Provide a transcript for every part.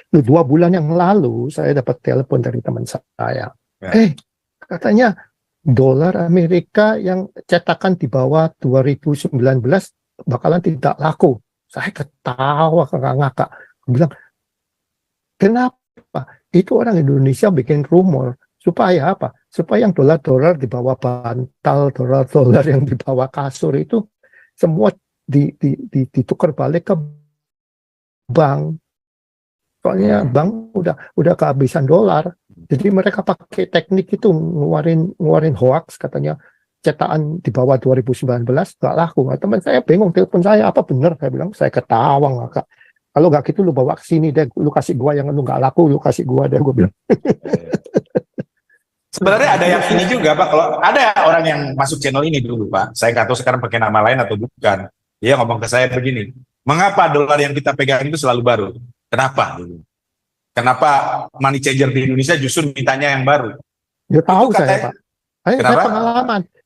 2 bulan yang lalu saya dapat telepon dari teman saya. Katanya dolar Amerika yang cetakan di bawah 2019 bakalan tidak laku. Saya ketawa ngakak. Bilang, kenapa? Itu orang Indonesia bikin rumor. Supaya apa? Supaya yang dolar-dolar di bawah bantal, dolar-dolar yang di bawah kasur itu semua ditukar balik ke bank. Soalnya bank udah kehabisan dolar. Jadi mereka pakai teknik itu ngeluarin hoax, katanya cetakan di bawah 2019 nggak laku. Nah, teman saya bingung, telepon saya, apa bener? Saya bilang, saya ketawa ngakak. Kalau nggak gitu lu bawa ke sini deh, lu kasih gua yang lu nggak laku, lu kasih gua deh, gua bilang. Sebenarnya ada yang ini juga Pak, kalau ada orang yang masuk channel ini dulu Pak, saya nggak tahu sekarang pakai nama lain atau bukan. Dia ngomong ke saya begini, mengapa dolar yang kita pegang itu selalu baru? Kenapa? Kenapa money changer di Indonesia justru mintanya yang baru? Ya tahu katanya, saya Pak.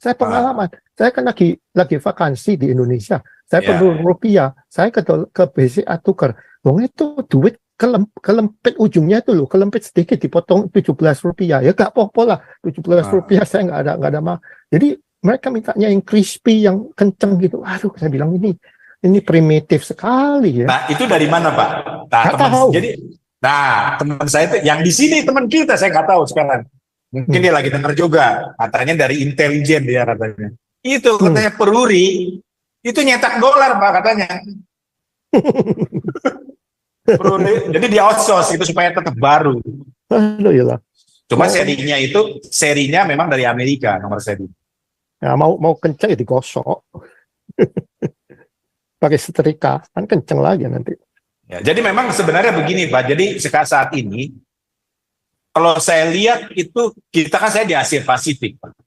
Saya pengalaman. Saya kan lagi vakansi di Indonesia. Saya perlu rupiah. Saya ke BCA tukar. Wong itu duit kelempit ujungnya itu loh, kelempit sedikit dipotong 17 rupiah. Ya gak apa-apa lah, 17 rupiah saya nggak ada mah. Jadi mereka mintanya yang crispy, yang kenceng gitu. Aduh, saya bilang ini primitif sekali ya. Nah, itu dari mana Pak? Teman saya itu yang di sini, teman kita, saya nggak tahu sekarang. Mungkin dia lagi dengar juga. Katanya dari intelijen dia katanya. Itu katanya Peruri itu nyetak dolar Pak katanya. Jadi di outsource itu supaya tetap baru. Cuma serinya memang dari Amerika, nomor seri. Ya, mau kenceng ya digosok. Pakai setrika, kan kenceng lagi nanti. Ya, jadi memang sebenarnya begini Pak, jadi saat ini kalau saya lihat itu, saya di Asia Pasifik Pak.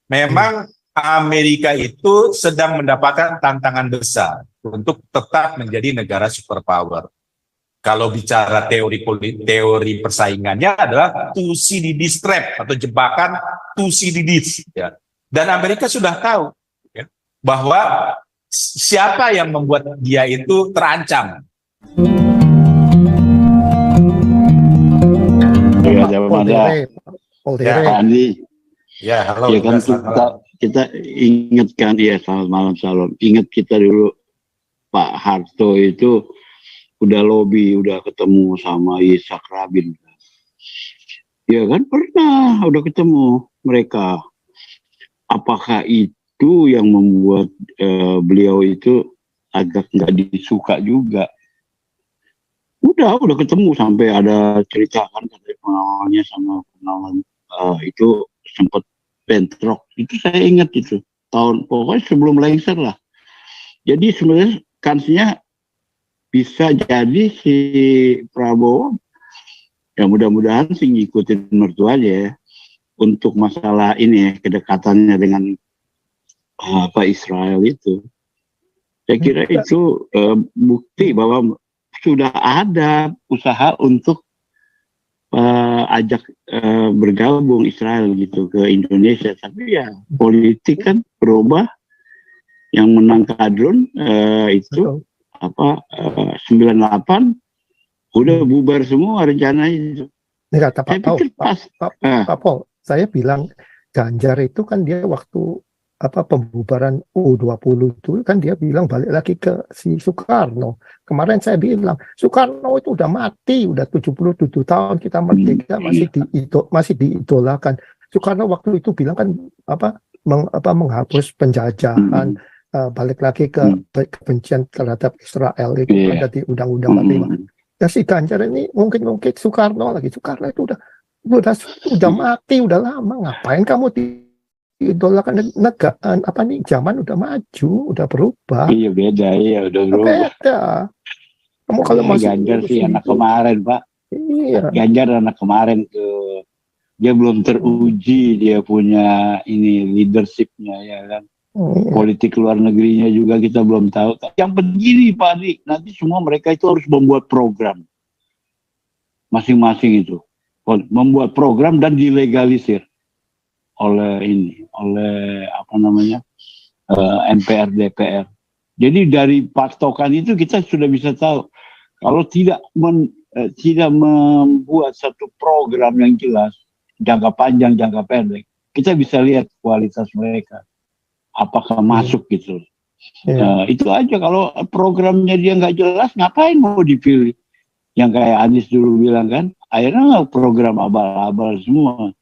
Memang Amerika itu sedang mendapatkan tantangan besar untuk tetap menjadi negara superpower. Kalau bicara teori persaingannya adalah Thucydides trap atau jebakan Thucydides. Ya. Dan Amerika sudah tahu ya, bahwa siapa yang membuat dia itu terancam. Ya, Pak Andi. Ya, halo. Ya kan kita ingatkan, ya selamat malam Salam. Ingat kita dulu Pak Harto itu udah lobby, udah ketemu sama Yitzhak Rabin. Ya kan pernah, udah ketemu mereka. Apakah itu yang membuat beliau itu agak nggak disuka juga? Udah ketemu, sampai ada cerita kan dari pengawalnya sama pengawal itu sempat bentrok. Itu saya ingat itu pokoknya sebelum lengser lah. Jadi sebenarnya kansnya bisa jadi si Prabowo ya mudah-mudahan sih ngikutin mertuanya ya untuk masalah ini ya, kedekatannya dengan Israel itu. Saya kira itu bukti bahwa sudah ada usaha untuk ajak bergabung Israel gitu ke Indonesia, tapi ya politik kan berubah. Yang menang kadrun itu 98 udah bubar semua rencananya itu. Pak Pol, saya bilang Ganjar itu kan dia waktu pembubaran U20 itu kan dia bilang balik lagi ke si Soekarno. Kemarin saya bilang Soekarno itu udah mati, udah 77 tahun kita merdeka masih diidolakan. Soekarno waktu itu bilang kan menghapus penjajahan, balik lagi ke kebencian terhadap Israel itu ada di Undang-Undang 45. Ya si Ganjar ini mungkin Soekarno lagi. Soekarno itu udah mati, udah lama. Ngapain kamu diidolakan negara zaman udah maju, udah berubah. Iya beda, udah berubah. Beda. Kamu kalau masih Ganjar sih anak kemarin Pak. Iya. Ganjar anak kemarin tuh. Dia belum teruji, dia punya ini leadershipnya ya kan. Politik luar negerinya juga kita belum tahu. Yang begini Pak Adi, nanti semua mereka itu harus membuat program masing-masing itu, membuat program dan dilegalisir oleh MPR DPR. Jadi dari patokan itu kita sudah bisa tahu kalau tidak tidak membuat satu program yang jelas, jangka panjang, jangka pendek, kita bisa lihat kualitas mereka, apakah masuk gitu. Itu aja. Kalau programnya dia nggak jelas, ngapain mau dipilih? Yang kayak Anies dulu bilang kan, akhirnya program abal-abal semua.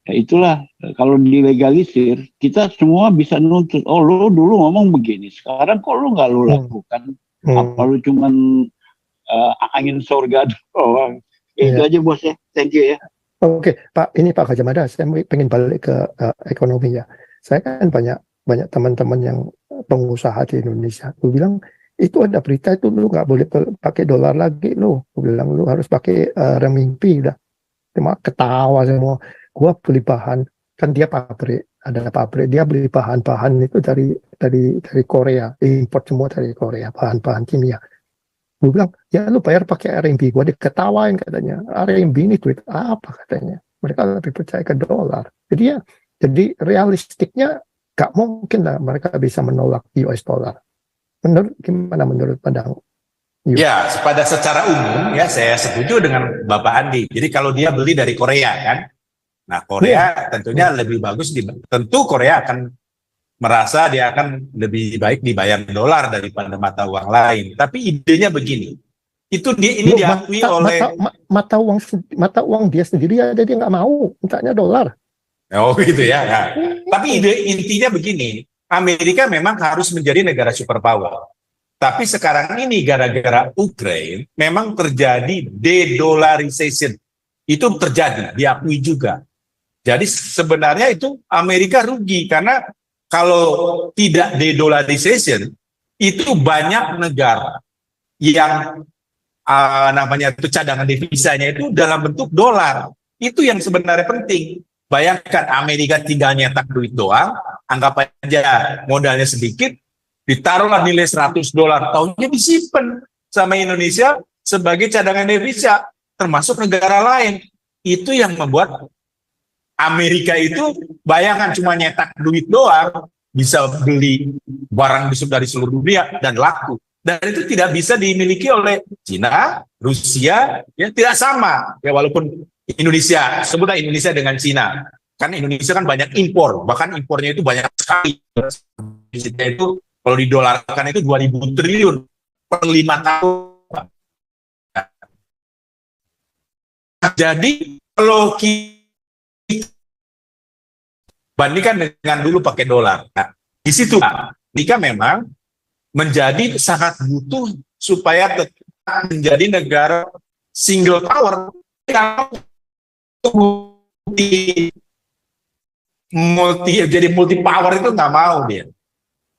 Ya itulah, kalau dilegalisir, kita semua bisa nuntut. Oh, lu dulu ngomong begini, sekarang kok lu nggak lu lakukan? Apa lu cuman angin surga doang? Itu aja bos ya, thank you ya. Oke, Pak, ini Pak Gajah Mada, saya pengen balik ke ekonomi ya. Saya kan banyak teman-teman yang pengusaha di Indonesia. Gue bilang, itu ada berita itu lu nggak boleh pakai dolar lagi lu. Gue bilang lu harus pakai renminbi udah. Cuma ketawa semua. Gua beli bahan, kan dia pabrik, ada pabrik, dia beli bahan-bahan itu dari Korea, import semua dari Korea, bahan-bahan kimia. Gue bilang, ya lu bayar pakai RMB, gue diketawain katanya, RMB ini duit apa katanya. Mereka lebih percaya ke dolar. Jadi realistiknya gak mungkin lah mereka bisa menolak US dollar. Gimana menurut Padang? Ya, secara umum ya saya setuju dengan Bapak Andi. Jadi kalau dia beli dari Korea kan, nah Korea tentunya lebih bagus. Tentu Korea akan merasa dia akan lebih baik dibayar dolar daripada mata uang lain. Tapi idenya begini, ini diakui oleh mata uang dia sendiri ada, dia nggak mau, mintanya dolar. Oh gitu ya. Nah, tapi intinya begini, Amerika memang harus menjadi negara superpower. Tapi sekarang ini gara-gara Ukraine memang terjadi de-dollarization. Itu terjadi, diakui juga. Jadi sebenarnya itu Amerika rugi karena kalau tidak de-dollarization itu banyak negara yang namanya itu cadangan devisanya itu dalam bentuk dolar. Itu yang sebenarnya penting. Bayangkan Amerika tinggal nyetak duit doang, anggap aja modalnya sedikit, ditaruhlah nilai $100, tahunnya disimpan sama Indonesia sebagai cadangan devisa, termasuk negara lain. Itu yang membuat Amerika itu, bayangkan cuma nyetak duit doang, bisa beli barang dari seluruh dunia dan laku. Dan itu tidak bisa dimiliki oleh Cina, Rusia, ya tidak sama. Ya walaupun Indonesia, sebutlah Indonesia dengan Cina. Kan Indonesia kan banyak impor, bahkan impornya itu banyak sekali. Itu kalau didolarkan itu 2.000 triliun per 5 tahun. Jadi kalau kita bandingkan dengan dulu pakai dolar. Nah, di situ Amerika memang menjadi sangat butuh supaya tetap menjadi negara single power. Jadi multi power itu nggak mau dia.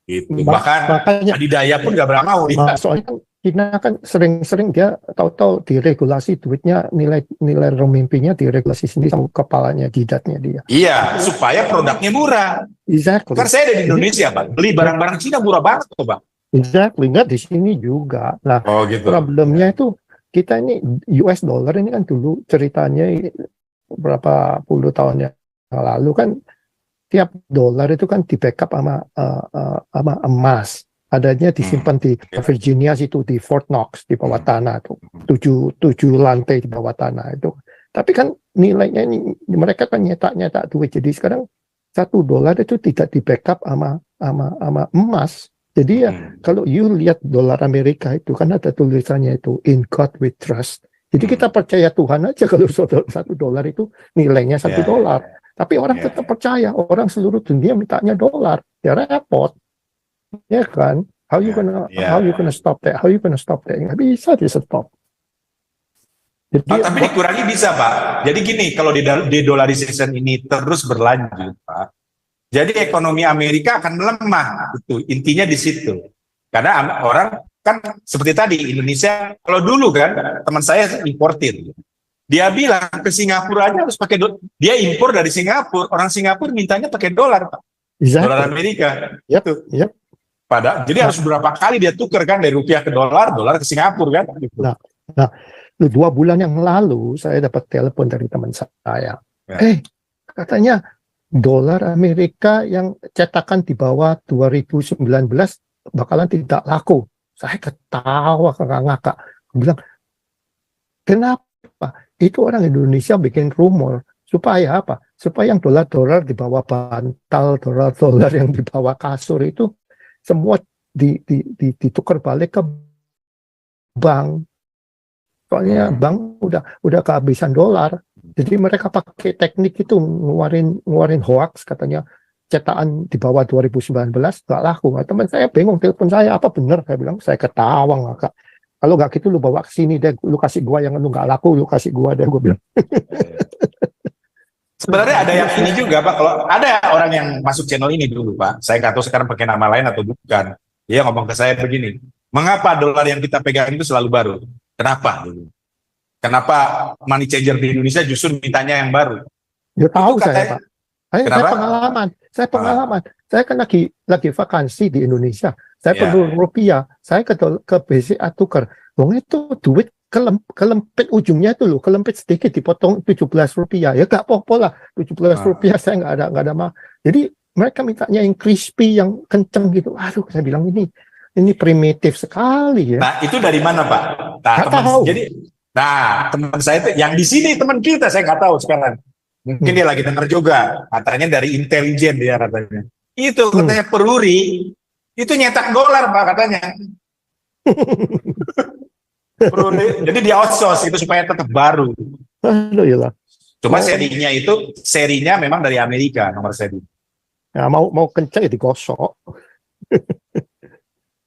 Gitu. Bahkan adidaya pun nggak pernah mau. Soalnya China kan sering-sering dia tahu-tahu diregulasi duitnya, nilai renminbinya diregulasi sendiri sama kepalanya, jidatnya dia. Iya, supaya produknya murah. Exactly. Kan saya ada di Indonesia, Bang. Beli barang-barang Cina murah banget tuh, Bang. Exactly. Enggak, di sini juga. Nah, gitu. Problemnya itu kita ini US dollar ini kan dulu ceritanya berapa puluh tahun yang lalu kan tiap dolar itu kan di backup sama emas. Adanya disimpan di Virginia situ, di Fort Knox, di bawah tanah tuh, 7 lantai di bawah tanah itu. Tapi kan nilainya ini mereka kan nyetak duit. Jadi sekarang $1 itu tidak di backup sama emas. Jadi ya kalau you lihat dolar Amerika itu kan ada tulisannya itu in God we trust. Jadi kita percaya Tuhan aja kalau $1 itu nilainya $1. Tapi orang tetap percaya, orang seluruh dunia mintanya dolar, ya repot. Ya kan, how you gonna stop that? How you gonna stop that? Nggak bisa di stop. Jadi, tapi dikurangi bisa, Pak. Jadi gini, kalau de-dollarization ini terus berlanjut, Pak, jadi ekonomi Amerika akan melemah. Itu intinya di situ. Karena orang kan seperti tadi Indonesia, kalau dulu kan teman saya importir, dia bilang ke Singapura aja harus pakai dolar. Dia impor dari Singapura, orang Singapura mintanya pakai dolar, Pak. Dolar Amerika. Yep. Jadi harus berapa kali dia tukar kan dari rupiah ke dolar ke Singapura kan. Gitu. Nah, 2 bulan yang lalu saya dapat telepon dari teman saya. Katanya dolar Amerika yang cetakan di bawah 2019 bakalan tidak laku. Saya ketawa ngakak. Bilang, Kenapa? Itu orang Indonesia bikin rumor supaya apa? Supaya yang dolar-dolar di bawah bantal, dolar-dolar yang di bawah kasur itu semua ditukar balik ke bank. Soalnya bank udah kehabisan dolar. Jadi mereka pakai teknik itu ngeluarin hoax, katanya cetakan di bawah 2019 nggak laku. Nah, teman saya bingung, telepon saya, apa benar? Saya bilang, saya ketawa nggak. Kalau nggak gitu lu bawa ke sini deh, lu kasih gua yang lu nggak laku, lu kasih gua deh, gua bilang. Sebenarnya ada yang ini juga Pak, kalau ada orang yang masuk channel ini dulu Pak, saya nggak tahu sekarang pakai nama lain atau bukan. Dia ngomong ke saya begini, mengapa dolar yang kita pegang itu selalu baru? Kenapa? Kenapa money changer di Indonesia justru mintanya yang baru? Ya tahu Itu saya katanya, Pak. Saya pengalaman. Saya kan lagi vakansi di Indonesia. Saya Ya. perlu rupiah. Saya ke BCA tukar. Wong itu duit kelempit ujungnya itu loh, kelempit sedikit dipotong 17 rupiah. Ya gak apa-apa lah. 17 rupiah saya nggak ada mah. Jadi mereka mintanya yang crispy, yang kenceng gitu. Aduh, saya bilang ini primitif sekali ya. Nah itu dari mana Pak? Nah, Nggak tahu. teman saya itu yang di sini teman kita, saya nggak tahu sekarang. Mungkin dia lagi dengar juga, katanya dari intelijen dia katanya. Itu katanya Peruri, itu nyetak dolar Pak katanya. Peruri, jadi di outsource itu supaya tetap baru. Aduh ya lah. Cuma serinya memang dari Amerika, nomor seri. Ya, mau kenceng ya digosok.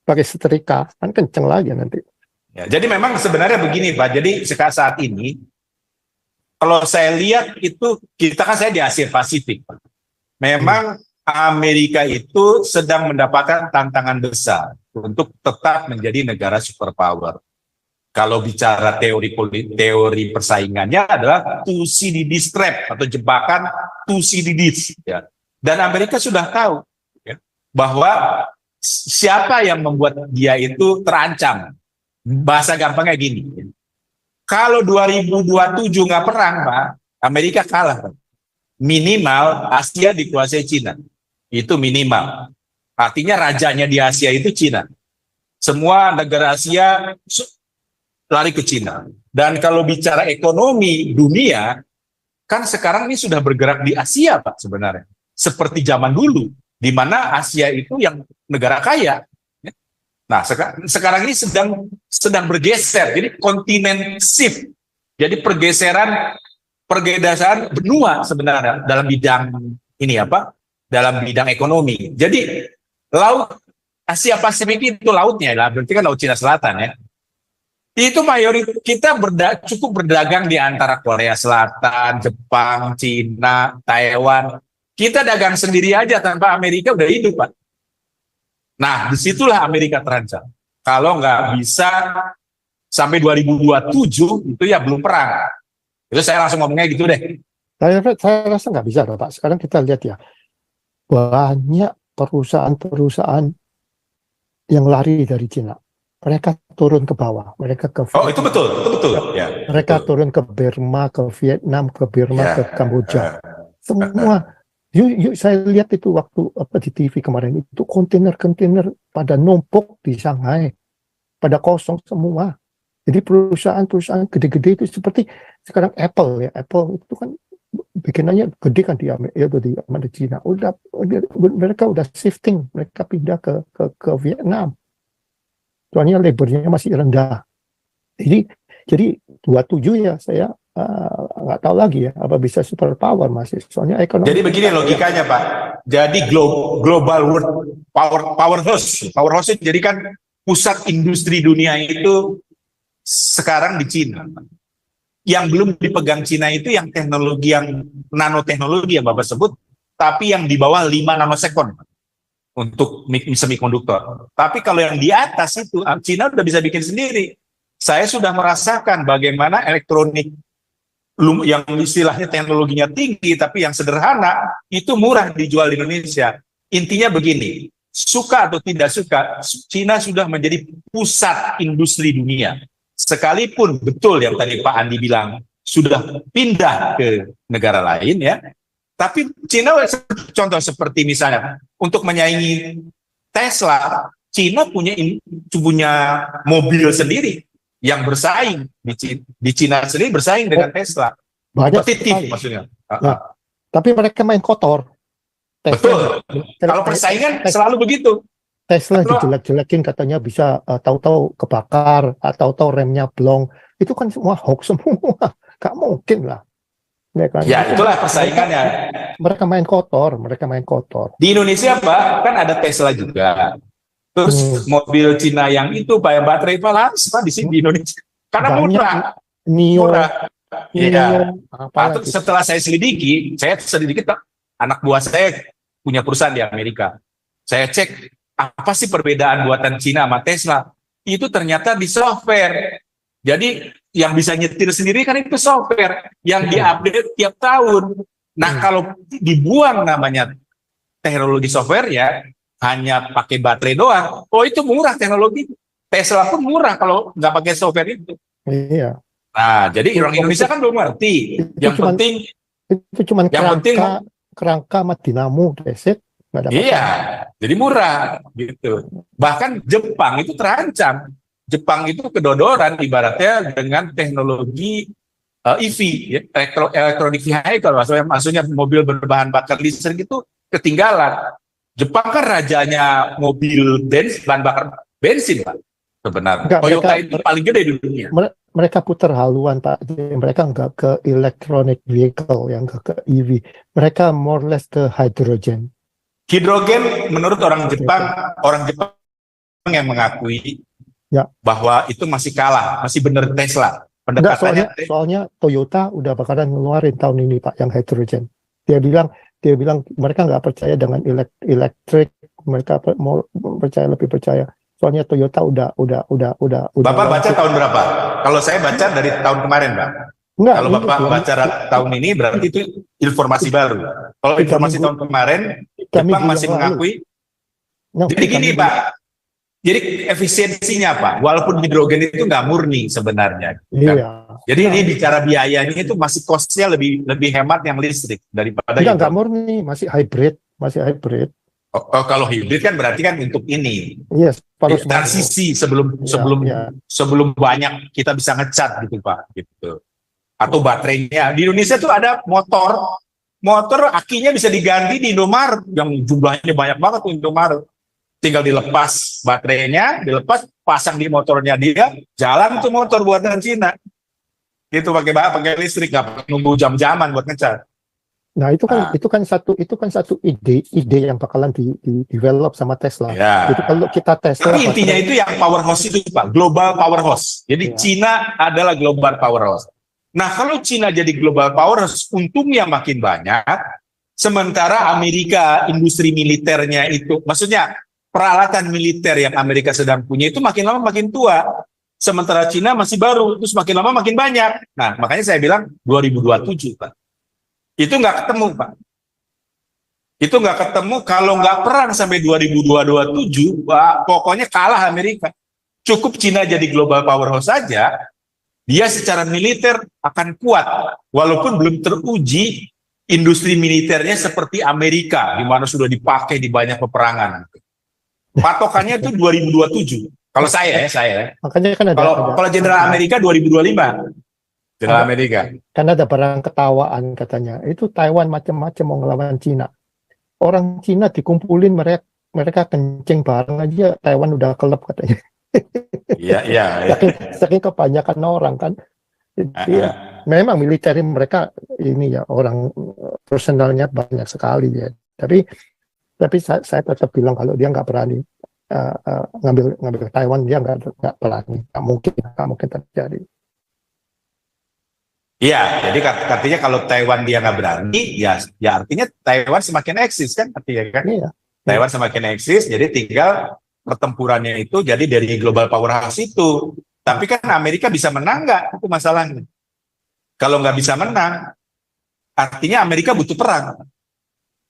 Pakai setrika, kan kenceng lagi nanti. Ya, jadi memang sebenarnya begini Pak, jadi saat ini kalau saya lihat itu, saya di Asia Pasifik Pak. Memang Amerika itu sedang mendapatkan tantangan besar untuk tetap menjadi negara superpower. Kalau bicara teori persaingannya adalah to see the trap atau jebakan to see the ya. Dan Amerika sudah tahu ya, bahwa siapa yang membuat dia itu terancam. Bahasa gampangnya gini, kalau 2027 nggak perang Pak, Amerika kalah Pak. Minimal Asia dikuasai Cina, itu minimal. Artinya rajanya di Asia itu Cina. Semua negara Asia lari ke Cina. Dan kalau bicara ekonomi dunia, kan sekarang ini sudah bergerak di Asia Pak sebenarnya. Seperti zaman dulu, di mana Asia itu yang negara kaya. Nah, sekarang ini sedang bergeser, jadi kontinen shift. Jadi pergeseran benua sebenarnya dalam bidang ini dalam bidang ekonomi. Jadi laut Asia Pasifik itu lautnya, berarti kan Laut Cina Selatan ya. Itu mayoritas kita cukup berdagang di antara Korea Selatan, Jepang, Cina, Taiwan. Kita dagang sendiri aja tanpa Amerika udah hidup Pak. Nah, disitulah Amerika terancam. Kalau nggak bisa sampai 2027 itu ya belum perang. Itu saya langsung ngomongnya gitu deh. Saya rasa nggak bisa Pak. Sekarang kita lihat ya, banyak perusahaan-perusahaan yang lari dari Cina. Mereka turun ke bawah, mereka ke Vietnam. Oh itu betul. Ya, mereka turun ke Burma, ke Vietnam, ke ke Kamboja. Semua. Yuk, saya lihat itu waktu di TV kemarin itu kontainer-kontainer pada numpuk di Shanghai, pada kosong semua. Jadi perusahaan-perusahaan gede-gede itu seperti sekarang Apple ya, Apple itu kan bikinannya gede kan di China. Mereka udah shifting, mereka pindah ke Vietnam. Soalnya labornya masih rendah. Jadi 27 ya saya nggak tahu lagi ya apa bisa super power masih, soalnya ekonomi. Jadi begini logikanya Pak. Jadi global world powerhouse itu jadi kan pusat industri dunia itu sekarang di Cina. Yang belum dipegang Cina itu yang teknologi, yang nanoteknologi yang Bapak sebut, tapi yang di bawah 5 nanosekon untuk semikonduktor. Tapi kalau yang di atas itu Cina udah bisa bikin sendiri. Saya sudah merasakan bagaimana elektronik yang istilahnya teknologinya tinggi tapi yang sederhana itu murah dijual di Indonesia. Intinya begini, suka atau tidak suka, Cina sudah menjadi pusat industri dunia. Sekalipun betul yang tadi Pak Andi bilang sudah pindah ke negara lain ya, tapi Cina contoh seperti misalnya untuk menyaingi Tesla, Cina punya mobil sendiri. yang bersaing di Cina sendiri bersaing dengan Tesla. Banyak Kompetitif sekali. maksudnya. Ya. Tapi mereka main kotor. Betul. Kalau persaingan selalu begitu. Tesla Kalau- dijelek-jelekin katanya bisa tahu-tahu kebakar atau tahu remnya blong. Itu kan semua hoax semua. Gak mungkin lah. Ya, kan? Ya, itulah persaingannya. Mereka main kotor. Di Indonesia, Pak, kan ada Tesla juga. Terus mobil Cina yang itu bayar baterai laris Pak di sini di Indonesia. Karena Banyak. murah. Nio, Murah. Iya. apalagi. Setelah saya selidiki, anak buah saya punya perusahaan di Amerika. Saya cek apa sih perbedaan buatan Cina sama Tesla. Itu ternyata di software. Jadi yang bisa nyetir sendiri kan itu software yang diupdate tiap tahun. Nah, kalau dibuang namanya teknologi software ya hanya pakai baterai doang. Oh, itu murah teknologi. Tesla pun murah kalau nggak pakai software itu. Iya. Nah, jadi orang Indonesia kan belum ngerti. Yang penting itu cuman yang penting kerangka sama dinamo, reset. iya, jadi murah gitu. Bahkan Jepang itu terancam. Jepang itu kedodoran ibaratnya dengan teknologi EV, ya, electronic vehicle, maksudnya mobil berbahan bakar listrik itu ketinggalan. Jepang kan rajanya mobil bahan bakar bensin, Pak. Sebenarnya Enggak, Toyota itu paling gede di dunia. Mereka putar haluan, Pak. Mereka nggak ke electronic vehicle, yang nggak ke EV. Mereka more or less ke hydrogen. Hidrogen menurut orang Jepang yang mengakui bahwa itu masih kalah, masih benar Tesla. Enggak, Pendekatannya soalnya Toyota udah bakalan ngeluarin tahun ini, Pak, yang hydrogen. Dia bilang mereka nggak percaya dengan elektrik, mereka lebih percaya. Soalnya Toyota udah. Bapak baca tahun berapa? Kalau saya baca dari tahun kemarin, Pak. Enggak, Kalau Bapak baca tahun ini berarti itu informasi baru. Kalau informasi tahun kemarin, Jepang masih mengakui. Jadi gini, Pak. Jadi efisiensinya, Pak, walaupun hidrogen itu nggak murni sebenarnya. Kan? Iya. Jadi ini bicara biayanya itu masih cost-nya lebih hemat yang listrik daripada nggak murni, masih hybrid. Oh, kalau hybrid kan berarti kan untuk ini. Yes, transisi sebelum banyak kita bisa ngecat gitu, Pak, gitu. Atau baterainya. Di Indonesia tuh ada motor akinya bisa diganti di Indomaret yang jumlahnya banyak banget tuh Indomaret. Tinggal dilepas baterainya, pasang di motornya dia, jalan tuh motor buatan Cina. Itu pakai listrik, nggak pakai nunggu jam-jaman buat ngecat. Nah, itu kan satu ide yang bakalan di develop sama Tesla. Ya. Jadi kalau kita Tesla. Tapi intinya itu yang powerhouse itu, Pak, global powerhouse. Jadi Cina adalah global powerhouse. Nah, kalau Cina jadi global powerhouse, untungnya makin banyak. Sementara Amerika industri militernya itu, maksudnya peralatan militer yang Amerika sedang punya itu makin lama makin tua. Sementara Cina masih baru, terus makin lama makin banyak. Nah, makanya saya bilang 2027, Pak. Itu nggak ketemu, Pak. Itu nggak ketemu kalau nggak perang sampai 2027, Pak, pokoknya kalah Amerika. Cukup Cina jadi global powerhouse saja, dia secara militer akan kuat. Walaupun belum teruji industri militernya seperti Amerika, di mana sudah dipakai di banyak peperangan. Patokannya itu 2027. Kalau saya. Makanya kan kalau Jenderal Amerika 2025. Jenderal Amerika. Kan ada barang ketawaan katanya. Itu Taiwan macam-macam mau ngelawan Cina. Orang Cina dikumpulin mereka kencing bareng aja Taiwan udah kelep katanya. Iya. Saking kebanyakan orang kan. Jadi memang militer mereka ini ya orang personalnya banyak sekali ya. Tapi saya tetap bilang kalau dia nggak berani ngambil Taiwan, dia nggak berani, nggak mungkin terjadi. Iya, jadi artinya kalau Taiwan dia nggak berani, ya artinya Taiwan semakin eksis kan, artinya kan? Iya. Taiwan semakin eksis, jadi tinggal pertempurannya itu jadi dari global powerhouse itu. Tapi kan Amerika bisa menang nggak? Itu masalahnya. Kalau nggak bisa menang, artinya Amerika butuh perang.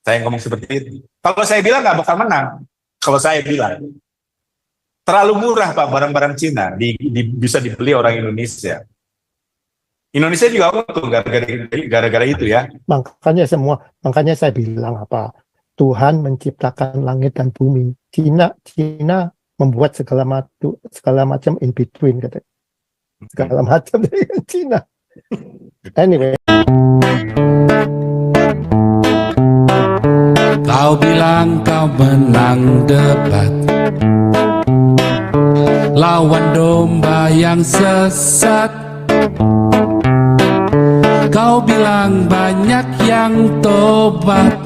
Saya ngomong seperti itu. Kalau saya bilang nggak bakal menang. Kalau saya bilang terlalu murah, Pak, barang-barang Cina bisa dibeli orang Indonesia. Indonesia juga untung gara-gara itu ya. Makanya saya bilang apa? Tuhan menciptakan langit dan bumi. Cina membuat segala macam in between katanya. segala macam dengan Cina. Anyway. Kau bilang kau menang debat lawan domba yang sesat. Kau bilang banyak yang tobat